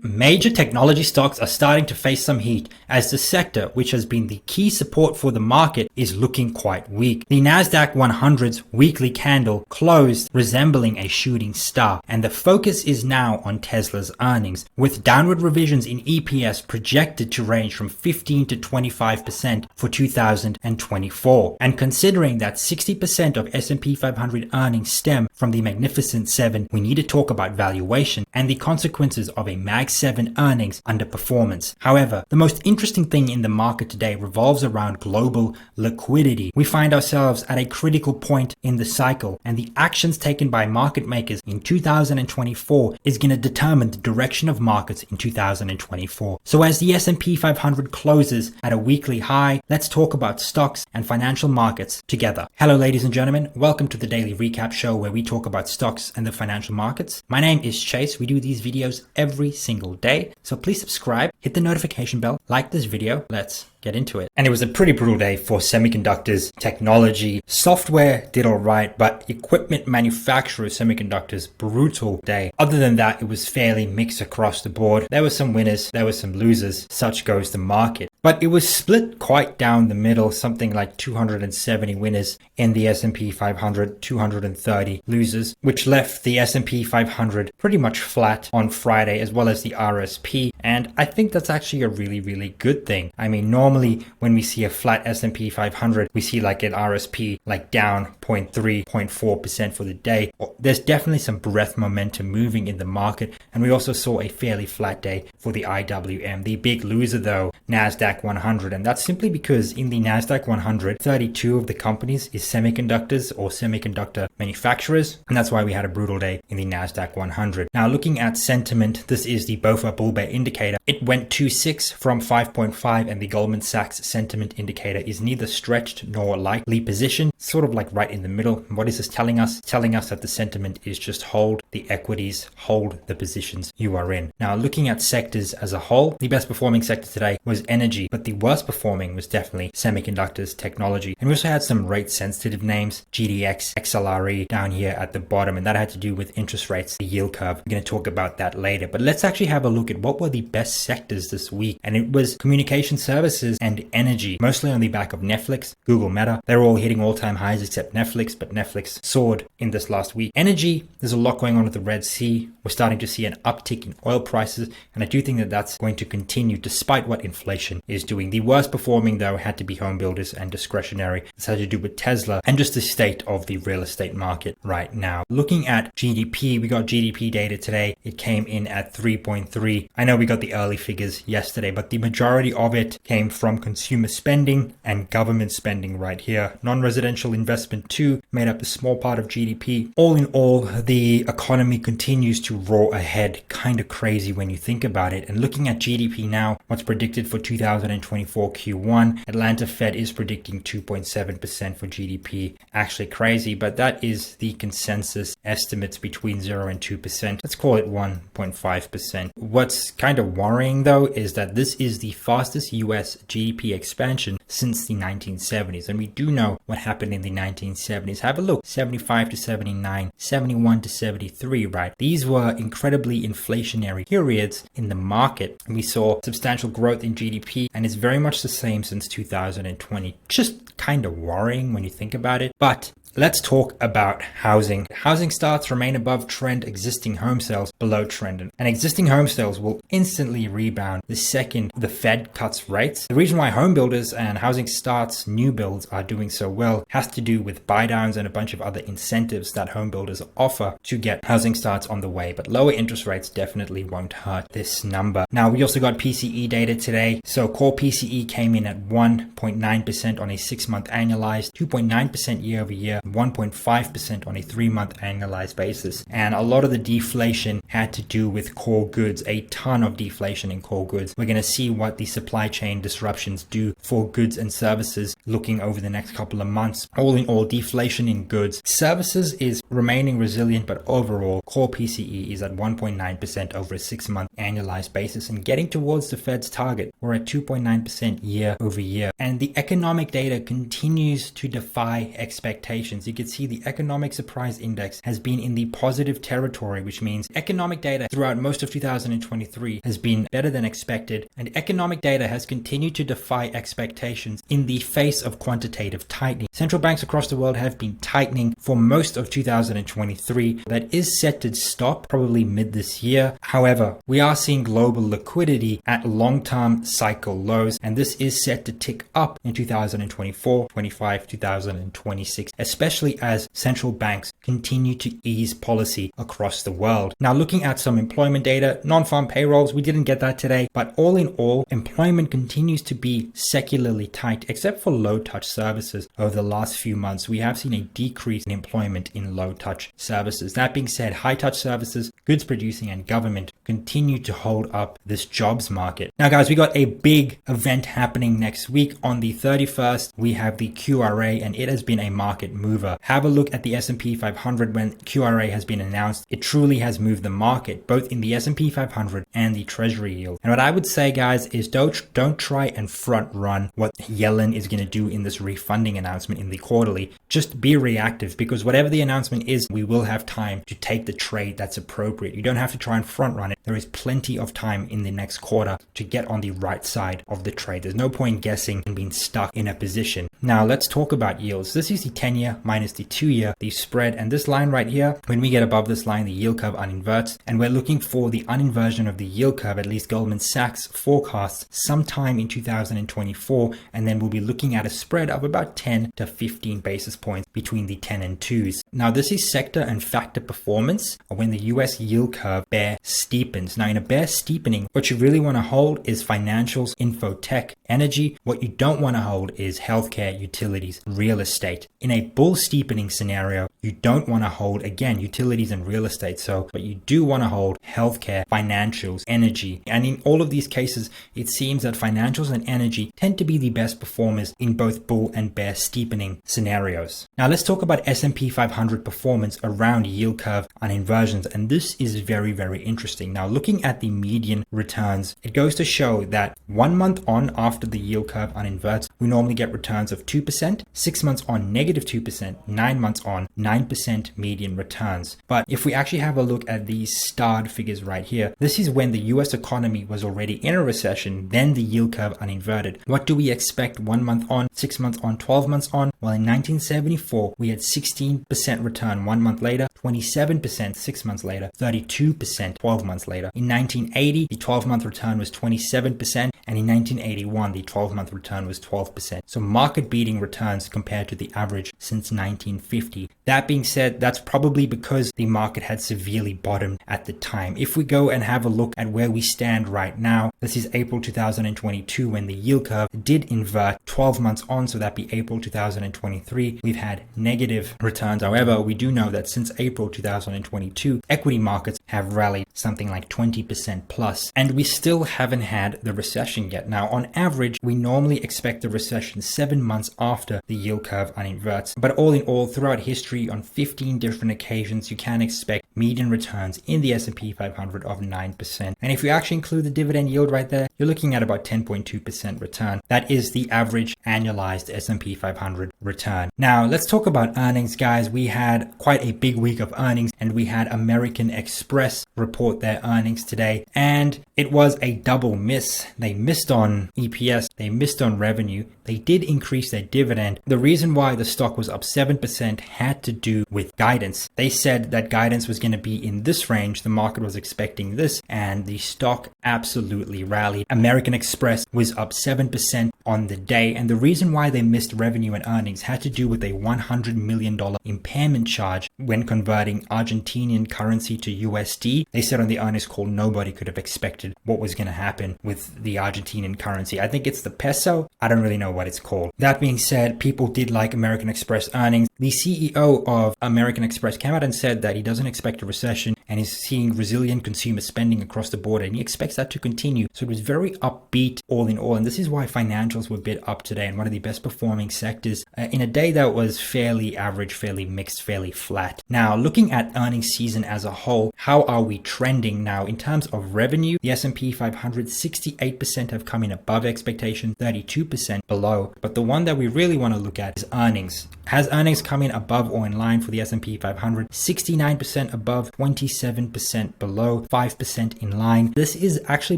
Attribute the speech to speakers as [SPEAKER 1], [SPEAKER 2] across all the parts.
[SPEAKER 1] Major technology stocks are starting to face some heat as the sector, which has been the key support for the market, is looking quite weak. The Nasdaq 100's weekly candle closed resembling a shooting star, and the focus is now on Tesla's earnings, with downward revisions in EPS projected to range from 15 to 25% for 2024. And considering that 60% of S&P 500 earnings stem from the Magnificent Seven, we need to talk about valuation and the consequences of a Mag 7 earnings underperformance. However, the most interesting thing in the market today revolves around global liquidity. We find ourselves at a critical point in the cycle, and the actions taken by market makers in 2024 is going to determine the direction of markets in 2024. So as the S&P 500 closes at a weekly high, let's talk about stocks and financial markets together. Hello ladies and gentlemen, welcome to the daily recap show where we talk about stocks and the financial markets. My name is Chase. We do these videos every single day, so please subscribe, hit the notification bell, like this video. Let's get into it. And it was a pretty brutal day for semiconductors, technology, software did all right, but equipment manufacturers, semiconductors, brutal day. Other than that, it was fairly mixed across the board. There were some winners, there were some losers. Such goes the market. But it was split quite down the middle, something like 270 winners in the S&P 500, 230 losers, which left the S&P 500 pretty much flat on Friday, as well as the RSP. And I think that's actually a really good thing. I mean, normally when we see a flat S&P 500, we see like an RSP like down 0.3, 0.4% for the day. There's definitely some breadth momentum moving in the market. And we also saw a fairly flat day for the IWM. The big loser though, Nasdaq 100, and that's simply because in the Nasdaq 100, 32 of the companies is semiconductors or semiconductor manufacturers, and that's why we had a brutal day in the Nasdaq 100. Now looking at sentiment, this is the BofA Bull Bear indicator. It went to 6 from 5.5, and the Goldman Sachs sentiment indicator is neither stretched nor lightly positioned, sort of like right in the middle. And what is this telling us? Telling us that the sentiment is just hold the equities, hold the positions you are in. Now looking at sectors as a whole, the best performing sector today was energy, but the worst performing was definitely semiconductors, technology. And we also had some rate sensitive names, GDX, XLRE down here at the bottom, and that had to do with interest rates, the yield curve. We're going to talk about that later, but let's actually have a look at what were the best sectors this week. And it was communication services and energy, mostly on the back of Netflix, Google, Meta. They're all hitting all-time highs except Netflix, but Netflix soared in this last week. Energy, there's a lot going on with the Red Sea. We're starting to see an uptick in oil prices, and I do think that that's going to continue despite what inflation is doing. The worst performing though had to be home builders and discretionary. This had to do with Tesla and just the state of the real estate market right now. Looking at GDP, we got GDP data today. It came in at 3.3. I know we got the early figures yesterday, but the majority of it came from consumer spending and government spending right here. Non-residential investment too made up a small part of GDP. All in all, the economy continues to roar ahead. Kind of crazy when you think about it. And looking at GDP now, what's predicted for 2024 Q1, Atlanta Fed is predicting 2.7% for GDP. Actually crazy, but that is the consensus estimates between 0 and 2%. Let's call it 1.5%. What's kind of worrying though is that this is the fastest US GDP expansion since the 1970s. And we do know what happened in the 1970s. Have a look, 75 to 79, 71 to 73, right? These were incredibly inflationary periods in the market. And we saw substantial growth in GDP, and it's very much the same since 2020. Just kind of worrying when you think about it. But let's talk about housing. Housing starts remain above trend, existing home sales below trend. And existing home sales will instantly rebound the second the Fed cuts rates. The reason why home builders and housing starts, new builds are doing so well has to do with buy downs and a bunch of other incentives that home builders offer to get housing starts on the way. But lower interest rates definitely won't hurt this number. Now, we also got PCE data today. So core PCE came in at 1.9% on a 6-month annualized, 2.9% year over year, 1.5% on a 3-month annualized basis. And a lot of the deflation had to do with core goods, a ton of deflation in core goods. We're going to see what the supply chain disruptions do for goods and services looking over the next couple of months. All in all, deflation in goods. Services is remaining resilient, but overall, core PCE is at 1.9% over a 6-month annualized basis and getting towards the Fed's target. We're at 2.9% year over year. And the economic data continues to defy expectations. expectations, you can see the economic surprise index has been in the positive territory, which means economic data throughout most of 2023 has been better than expected, and economic data has continued to defy expectations in the face of quantitative tightening. Central banks across the world have been tightening for most of 2023. That is set to stop probably mid this year. However, we are seeing global liquidity at long-term cycle lows, and this is set to tick up in 2024, 25, 2026, especially as central banks continue to ease policy across the world. Now, looking at some employment data, non-farm payrolls, we didn't get that today, but all in all, employment continues to be secularly tight, except for low-touch services. Over the last few months, we have seen a decrease in employment in low-touch services. That being said, high-touch services, goods producing, and government continue to hold up this jobs market. Now, guys, we got a big event happening next week. On the 31st, we have the QRA, and it has been a market mover. Have a look at the S&P 500 when QRA has been announced. It truly has moved the market, both in the S&P 500 and the treasury yield. And what I would say, guys, is don't try and front run what Yellen is going to do in this refunding announcement in the quarterly. Just be reactive, because whatever the announcement is, we will have time to take the trade that's appropriate. You don't have to try and front run it. There is plenty of time in the next quarter to get on the right side of the trade. There's no point guessing and being stuck in a position. Now, let's talk about yields. This is the 10-year minus the 2-year, the spread, and this line right here. When we get above this line, the yield curve uninverts, and we're looking for the uninversion of the yield curve, at least Goldman Sachs forecasts sometime in 2024, and then we'll be looking at a spread of about 10 to 15 basis points between the 10 and 2s. Now, this is sector and factor performance when the US yield curve bear steepens. Now, in a bear steepening, what you really want to hold is financials, info tech, energy. What you don't want to hold is healthcare, utilities, real estate. In a bull steepening scenario, you don't want to hold, again, utilities and real estate. But you do want to hold healthcare, financials, energy. And in all of these cases, it seems that financials and energy tend to be the best performers in both bull and bear steepening scenarios. Now, let's talk about S&P 500 performance around yield curve and inversions. And this is very, very interesting. Now, looking at the median returns, it goes to show that 1 month on after the yield curve uninverts, we normally get returns of 2%, 6 months on negative 2%, 9 months on 9% median returns. But if we actually have a look at these starred figures right here, this is when the US economy was already in a recession, then the yield curve uninverted. What do we expect 1 month on, 6 months on, 12 months on? Well, in 1974, we had 16% return 1 month later, 27% 6 months later, 32% 12 months later. In 1980, the 12-month return was 27%, and in 1981, the 12-month return was 12%. So market-beating returns compared to the average since 1950. That being said, that's probably because the market had severely bottomed at the time. If we go and have a look at where we stand right now, this is April 2022 when the yield curve did invert 12 months on, so that'd be April 2023. We've had negative returns. However, we do know that since April 2022, equity markets have rallied something like 20% plus, and we still haven't had the recession yet. Now, on average, we normally expect a recession 7 months after the yield curve uninverts. But all in all, throughout history, on 15 different occasions, you can expect median returns in the S&P 500 of 9%. And if you actually include the dividend yield right there, you're looking at about 10.2% return. That is the average annualized S&P 500 return. Now, let's talk about earnings, guys. We had quite a big week of earnings, and we had American Express report their earnings today, and it was a double miss. They missed on EPS, they missed on revenue, they did increase their dividend. The reason why the stock was up 7% had to do with guidance. They said that guidance was going to be in this range, the market was expecting this, and the stock absolutely rallied. American Express was up 7% on the day, and the reason why they missed revenue and earnings had to do with a $100 million impairment charge when converting Argentinian currency to USD. They said on the earnings call nobody could have expected what was going to happen with the Argentinian currency. I think it's the peso. I don't really know what it's called. That being said, people did like American Express earnings. The CEO of American Express came out and said that he doesn't expect a recession and is seeing resilient consumer spending across the board, and he expects expects that to continue. So it was very upbeat all in all. And this is why financials were a bit up today and one of the best performing sectors in a day that was fairly average, fairly mixed, fairly flat. Now, looking at earnings season as a whole, how are we trending now in terms of revenue? The S&P 500, 68% have come in above expectation, 32% below. But the one that we really want to look at is earnings. Has earnings come in above or in line for the S&P 500? 69% above, 27% below, 5% in line. This is actually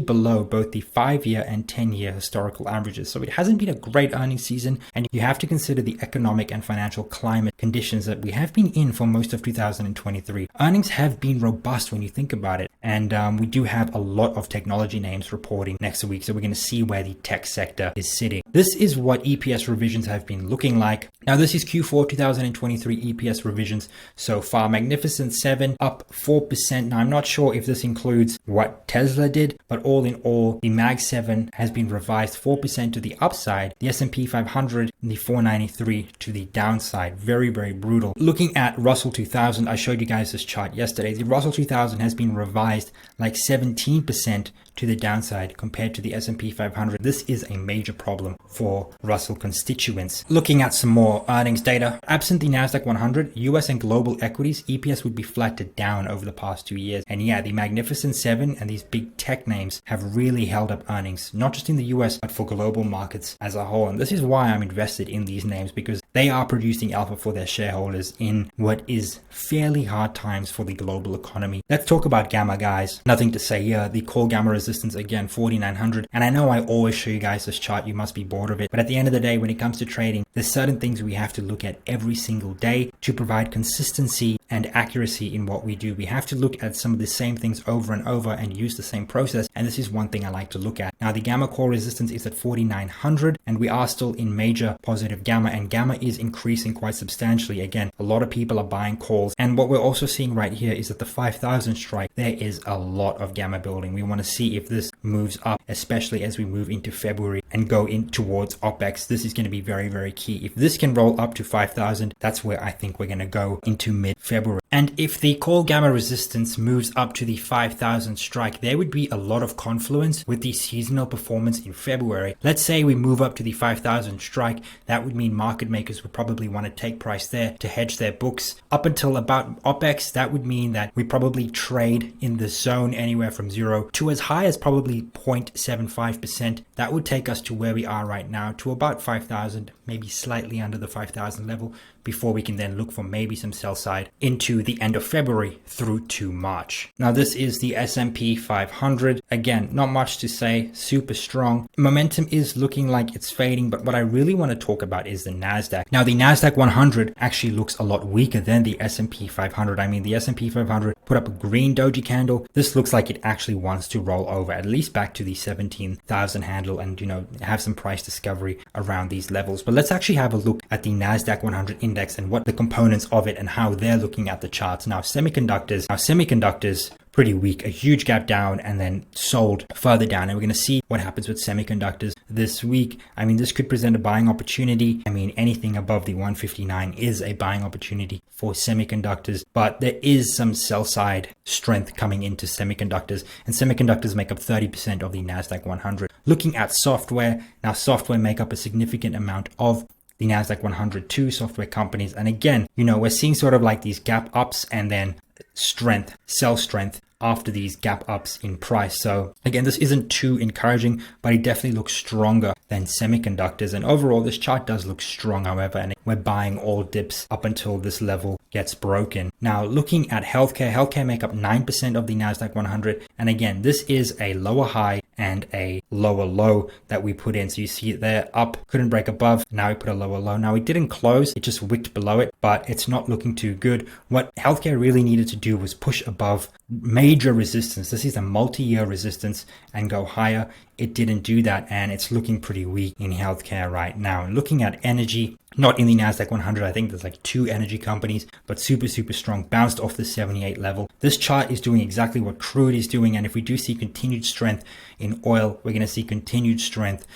[SPEAKER 1] below both the 5-year and 10-year historical averages. So it hasn't been a great earnings season, and you have to consider the economic and financial climate conditions that we have been in for most of 2023. Earnings have been robust when you think about it, and we do have a lot of technology names reporting next week, so we're going to see where the tech sector is sitting. This is what EPS revisions have been looking like. Now, this is Q4 2023 EPS revisions so far. Magnificent 7 up 4%. Now, I'm not sure if this includes what Tesla did, but all in all, the Mag 7 has been revised 4% to the upside. The S&P 500, the 493 to the downside. Very, very brutal. Looking at Russell 2000, I showed you guys this chart yesterday. The Russell 2000 has been revised like 17% to the downside compared to the S&P 500. This is a major problem for Russell constituents. Looking at some more earnings data, absent the Nasdaq 100, US and global equities, EPS would be flat to down over the past 2 years. And yeah, the Magnificent 7 and these big tech names have really held up earnings, not just in the US, but for global markets as a whole. And this is why I'm invested in these names, because they are producing alpha for their shareholders in what is fairly hard times for the global economy. Let's talk about Gamma, guys. Nothing to say here. The call Gamma resistance again, 4,900. And I know I always show you guys this chart. You must be bored of it. But at the end of the day, when it comes to trading, there's certain things we have to look at every single day to provide consistency and accuracy in what we do. We have to look at some of the same things over and over and use the same process. And this is one thing I like to look at. Now, the Gamma core resistance is at 4,900, and we are still in major positive Gamma, and Gamma is increasing quite substantially. Again, a lot of people are buying calls. And what we're also seeing right here is that the 5,000 strike, there is a lot of Gamma building. We want to see if this moves up, especially as we move into February and go in towards OPEX. This is going to be very, very key. If this can roll up to 5,000, that's where I think we're going to go into mid-February. And if the call Gamma resistance moves up to the 5,000 strike, there would be a lot of confluence with the seasonal performance in February. Let's say we move up to the 5,000 strike, that would mean market makers would probably want to take price there to hedge their books. Up until about OPEX, that would mean that we probably trade in the zone anywhere from 0 to as high as probably 0.75%. That would take us to where we are right now, to about 5,000, maybe slightly under the 5,000 level, before we can then look for maybe some sell side into the end of February through to March. Now, this is the S&P 500. Again, not much to say, super strong. Momentum is looking like it's fading, but what I really want to talk about is the Nasdaq. Now, the Nasdaq 100 actually looks a lot weaker than the S&P 500. I mean, the S&P 500 put up a green doji candle. This looks like it actually wants to roll over at least back to the 17,000 handle and, have some price discovery around these levels. But let's actually have a look at the Nasdaq 100 index and what the components of it and how they're looking at the charts. Now, semiconductors, pretty weak, a huge gap down and then sold further down. And we're going to see what happens with semiconductors this week. I mean, this could present a buying opportunity. I mean, anything above the 159 is a buying opportunity for semiconductors, but there is some sell side strength coming into semiconductors, and semiconductors make up 30% of the Nasdaq 100. Looking at software, now software make up a significant amount of the Nasdaq 100 too, software companies. And again, we're seeing sort of like these gap ups and then strength, sell strength after these gap ups in price. So again, this isn't too encouraging, but it definitely looks stronger than semiconductors. And overall, this chart does look strong, however, and we're buying all dips up until this level gets broken. Now, looking at healthcare make up 9% of the Nasdaq 100. And again, this is a lower high and a lower low that we put in. So you see it there, up, couldn't break above. Now we put a lower low. Now it didn't close, it just wicked below it, but it's not looking too good. What healthcare really needed to do was push above major resistance. This is a multi-year resistance and go higher. It didn't do that, and it's looking pretty weak in healthcare right now. And looking at energy, not in the Nasdaq 100. I think there's like 2 energy companies, but super strong, bounced off the 78 level. This chart is doing exactly what crude is doing, and if we do see continued strength in oil, we're going to see continued strength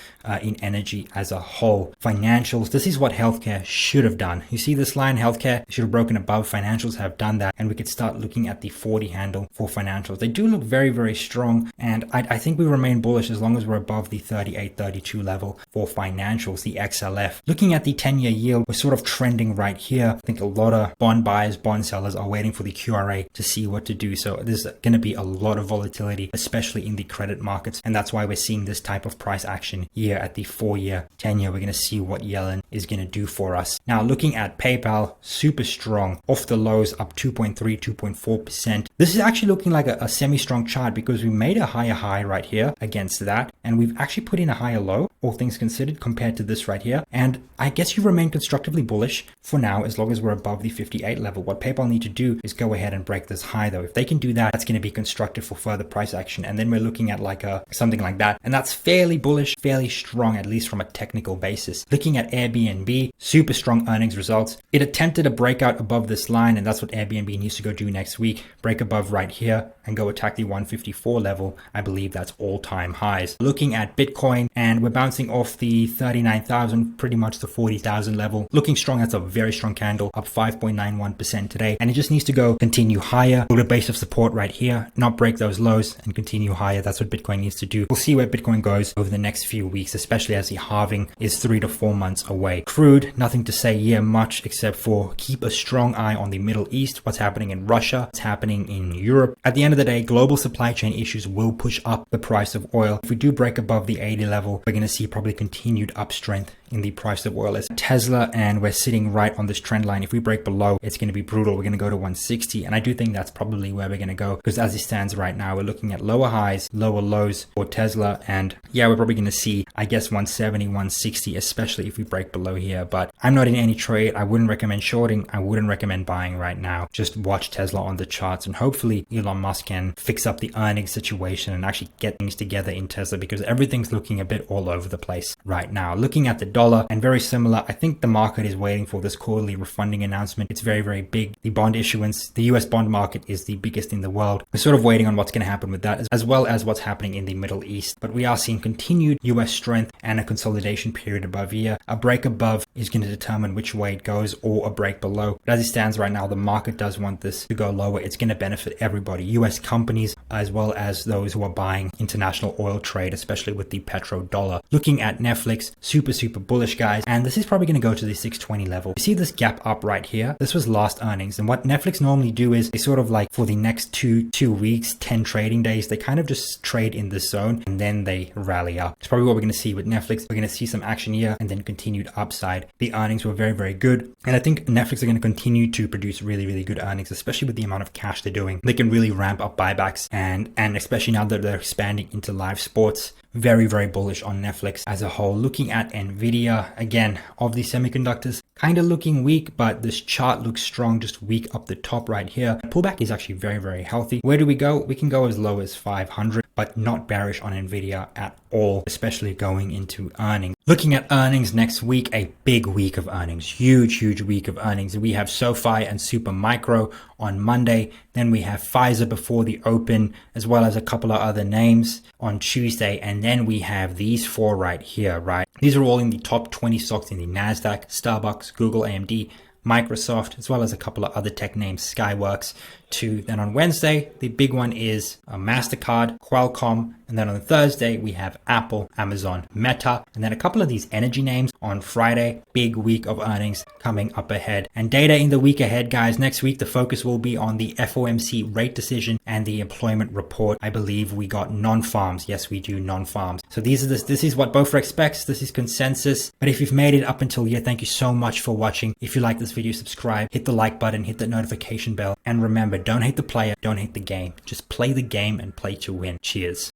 [SPEAKER 1] in energy as a whole. Financials, this is what healthcare should have done. You see this line, healthcare should have broken above. Financials have done that, and we could start looking at the 40 handle for financials. They do look very strong, and I think we remain bullish as long as we're above the 38-32 level for financials, the XLF. Looking at the 10-year yield, we're sort of trending right here. I think a lot of bond buyers, bond sellers are waiting for the QRA to see what to do. So there's going to be a lot of volatility, especially in the credit markets, and that's why we're seeing this type of price action here at the 4-year, 10-year. We're going to see what Yellen is going to do for us. Now, looking at PayPal, super strong, off the lows, up 2.3, 2.4%. This is actually looking like a semi-strong chart because we made a higher high right here against that, and we've actually put in a higher low, all things considered, compared to this right here. And I guess you remain constructively bullish for now as long as we're above the 58 level. What PayPal need to do is go ahead and break this high though. If they can do that, that's going to be constructive for further price action, and then we're looking at like something like that, and that's fairly bullish, fairly strong, at least from a technical basis. Looking at Airbnb, super strong earnings results. It attempted a breakout above this line, and that's what Airbnb needs to go do next week. Break above right here and go attack the 154 level. I believe that's all-time highs. Looking at Bitcoin, and we're bouncing off the 39,000, pretty much the 40,000 level. Looking strong. That's a very strong candle, up 5.91% today, and it just needs to go continue higher, build a base of support right here, not break those lows, and continue higher. That's what Bitcoin needs to do. We'll see where Bitcoin goes over the next few weeks, especially as the halving is 3 to 4 months away. Crude, nothing to say here much except for keep a strong eye on the Middle East, what's happening in Russia, what's happening in Europe. At the end of the day, global supply chain issues will push up the price of oil. If we do break above the 80 level, we're going to see probably continued up strength in the price of oil. It's Tesla, and we're sitting right on this trend line. If we break below, it's going to be brutal. We're going to go to 160, and I do think that's probably where we're going to go, because as it stands right now, we're looking at lower highs, lower lows for Tesla, and yeah, we're probably going to see, I guess, 170, 160, especially if we break below here. But I'm not in any trade. I wouldn't recommend shorting. I wouldn't recommend buying right now. Just watch Tesla on the charts, and hopefully Elon Musk can fix up the earnings situation and actually get things together in Tesla, because everything's looking a bit all over the place right now. Looking at the dollar, and very similar, I think the market is waiting for this quarterly refunding announcement. It's very big. The bond issuance, the US bond market is the biggest in the world. We're sort of waiting on what's going to happen with that, as well as what's happening in the Middle East. But we are seeing continued US strength and a consolidation period above here. A break above is going to determine which way it goes, or a break below. But as it stands right now, the market does want this to go lower. It's going to benefit everybody, US companies, as well as those who are buying international oil trade, especially with the petrodollar. Looking at Netflix, super bullish, guys, and this is probably going to go to the 620 level. You see this gap up right here? This was last earnings, and what Netflix normally do is they sort of like for the next two weeks, 10 trading days, they kind of just trade in this zone and then they rally up. It's probably what we're going to see with Netflix. We're going to see some action here and then continued upside. The earnings were very good, and I think Netflix are going to continue to produce really good earnings, especially with the amount of cash they're doing. They can really ramp up buybacks, and especially now that they're expanding into live sports. Very bullish on Netflix as a whole. Looking at Nvidia, again, of the semiconductors, kind of looking weak, but this chart looks strong, just weak up the top right here. Pullback is actually very healthy. Where do we go? We can go as low as 500, but not bearish on Nvidia at all, especially going into earnings. Looking at earnings next week, a big week of earnings, huge week of earnings. We have SoFi and Supermicro on Monday. Then we have Pfizer before the open, as well as a couple of other names on Tuesday. And then we have these 4 right here, right? These are all in the top 20 stocks in the Nasdaq: Starbucks, Google, AMD, Microsoft, as well as a couple of other tech names, Skyworks too. Then on Wednesday, the big one is MasterCard, Qualcomm, and then on Thursday, we have Apple, Amazon, Meta, and then a couple of these energy names on Friday. Big week of earnings coming up ahead. And data in the week ahead, guys. Next week, the focus will be on the FOMC rate decision and the employment report. I believe we got non-farms. Yes, we do non-farms. So this is what BofA expects. This is consensus. But if you've made it up until here, thank you so much for watching. If you like this video, subscribe, hit the like button, hit the notification bell, and remember, don't hate the player, don't hate the game. Just play the game and play to win. Cheers.